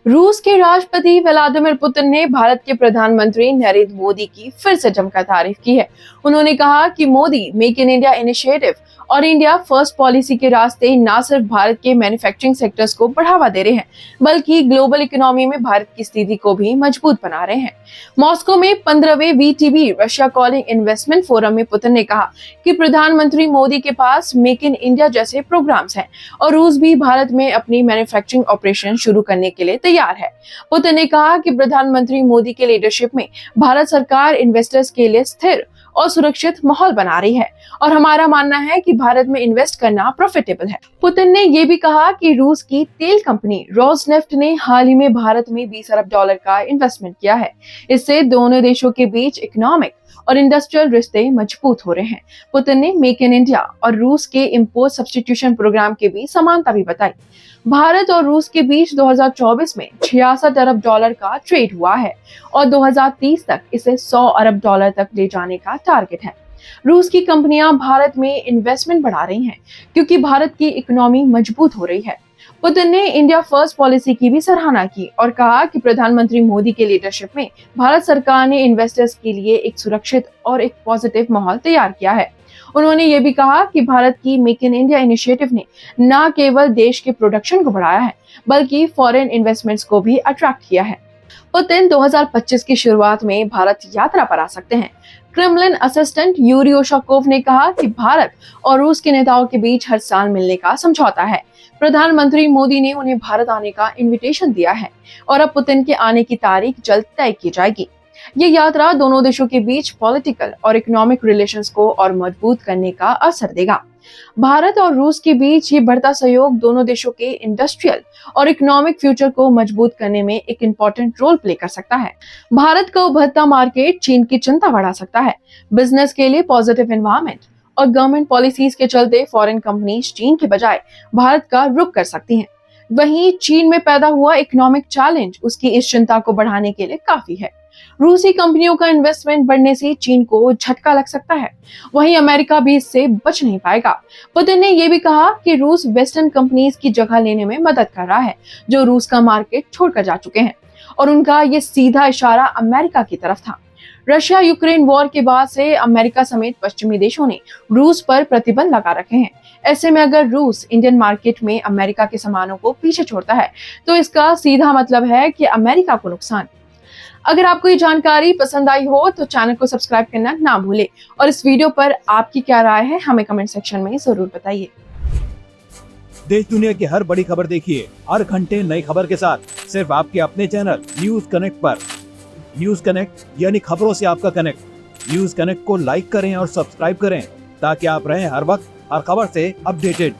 रूस के राष्ट्रपति व्लादिमीर पुतिन ने भारत के प्रधानमंत्री नरेंद्र मोदी की फिर से जमकर तारीफ की है। उन्होंने कहा कि Modi make in India initiative और इंडिया फर्स्ट पॉलिसी के रास्ते न सिर्फ भारत के मैन्युफैक्चरिंग सेक्टर्स को बढ़ावा दे रहे हैं, बल्कि ग्लोबल इकोनॉमी में भारत की स्थिति को भी मजबूत बना रहे हैं। मॉस्को में 15वें VTB Russia calling investment forum में पुतिन ने कहा कि प्रधानमंत्री मोदी के पास मेक इन इंडिया जैसे प्रोग्राम्स हैं और रूस भी भारत में अपनी मैन्युफैक्चरिंग ऑपरेशन शुरू करने के लिए तैयार है। पुतिन ने कहा कि प्रधानमंत्री मोदी के लीडरशिप में भारत सरकार इन्वेस्टर्स के लिए स्थिर और सुरक्षित माहौल बना रही है और हमारा मानना है कि भारत में इन्वेस्ट करना प्रॉफिटेबल है। पुतिन ने यह भी कहा कि रूस की तेल कंपनी रोसनेफ्ट ने हाल ही में भारत में $20 अरब का इन्वेस्टमेंट किया है। इससे दोनों देशों के बीच इकोनॉमिक और इंडस्ट्रियल रिश्ते मजबूत हो रहे हैं। पुतिन ने मेक इन इंडिया और रूस के इंपोर्ट सब्स्टिट्यूशन प्रोग्राम के बीच समानता भी बताई। भारत और रूस के बीच 2024 में $66 अरब का ट्रेड हुआ है और 2030 तक इसे $100 अरब तक ले जाने का टारगेट है। रूस की कंपनियां भारत में इन्वेस्टमेंट बढ़ा रही हैं क्योंकि भारत की इकोनॉमी मजबूत हो रही है। पुतिन ने इंडिया फर्स्ट पॉलिसी की भी सराहना की और कहा कि प्रधानमंत्री मोदी के लीडरशिप में भारत सरकार ने इन्वेस्टर्स के लिए एक सुरक्षित और एक पॉजिटिव माहौल तैयार किया है। उन्होंने ये भी कहा कि भारत की मेक इन इंडिया इनिशिएटिव ने न केवल देश के प्रोडक्शन को बढ़ाया है, बल्कि फॉरेन इन्वेस्टमेंट्स को भी अट्रैक्ट किया है। पुतिन 2025 की शुरुआत में भारत यात्रा पर आ सकते हैं। क्रेमलिन असिस्टेंट यूरी उशाकोव ने कहा कि भारत और रूस के नेताओं के बीच हर साल मिलने का समझौता है। प्रधानमंत्री मोदी ने उन्हें भारत आने का इनविटेशन दिया है और अब पुतिन के आने की तारीख जल्द तय की जाएगी। ये यात्रा दोनों देशों के बीच पॉलिटिकल और इकोनॉमिक रिलेशंस को और मजबूत करने का अवसर देगा। भारत और रूस के बीच ये बढ़ता सहयोग दोनों देशों के इंडस्ट्रियल और इकोनॉमिक फ्यूचर को मजबूत करने में एक इम्पोर्टेंट रोल प्ले कर सकता है। भारत का उभरता मार्केट चीन की चिंता बढ़ा सकता है। बिजनेस के लिए पॉजिटिव एनवायरनमेंट और गवर्नमेंट पॉलिसीज के चलते फॉरेन कंपनीज चीन के बजाय भारत का रुख कर सकती हैं। वहीं चीन में पैदा हुआ इकोनॉमिक चैलेंज उसकी इस चिंता को बढ़ाने के लिए काफी है। रूसी कंपनियों का इन्वेस्टमेंट बढ़ने से चीन को झटका लग सकता है, वहीं अमेरिका भी इससे बच नहीं पाएगा। पुतिन ने यह भी कहा कि रूस वेस्टर्न कंपनीज की जगह लेने में मदद कर रहा है जो रूस का मार्केट छोड़कर जा चुके हैं और उनका ये सीधा इशारा अमेरिका की तरफ था। रशिया यूक्रेन वॉर के बाद से अमेरिका समेत पश्चिमी देशों ने रूस पर प्रतिबंध लगा रखे हैं। ऐसे में अगर रूस इंडियन मार्केट में अमेरिका के सामानों को पीछे छोड़ता है तो इसका सीधा मतलब है कि अमेरिका को नुकसान। अगर आपको ये जानकारी पसंद आई हो तो चैनल को सब्सक्राइब करना ना भूलें और इस वीडियो पर आपकी क्या राय है हमें कमेंट सेक्शन में जरूर बताइए। देश दुनिया की हर बड़ी खबर देखिए हर घंटे नई खबर के साथ सिर्फ आपके अपने चैनल न्यूज कनेक्ट पर। न्यूज कनेक्ट यानी खबरों से आपका कनेक्ट। न्यूज कनेक्ट को लाइक करें और सब्सक्राइब करें ताकि आप रहें हर वक्त हर खबर से अपडेटेड।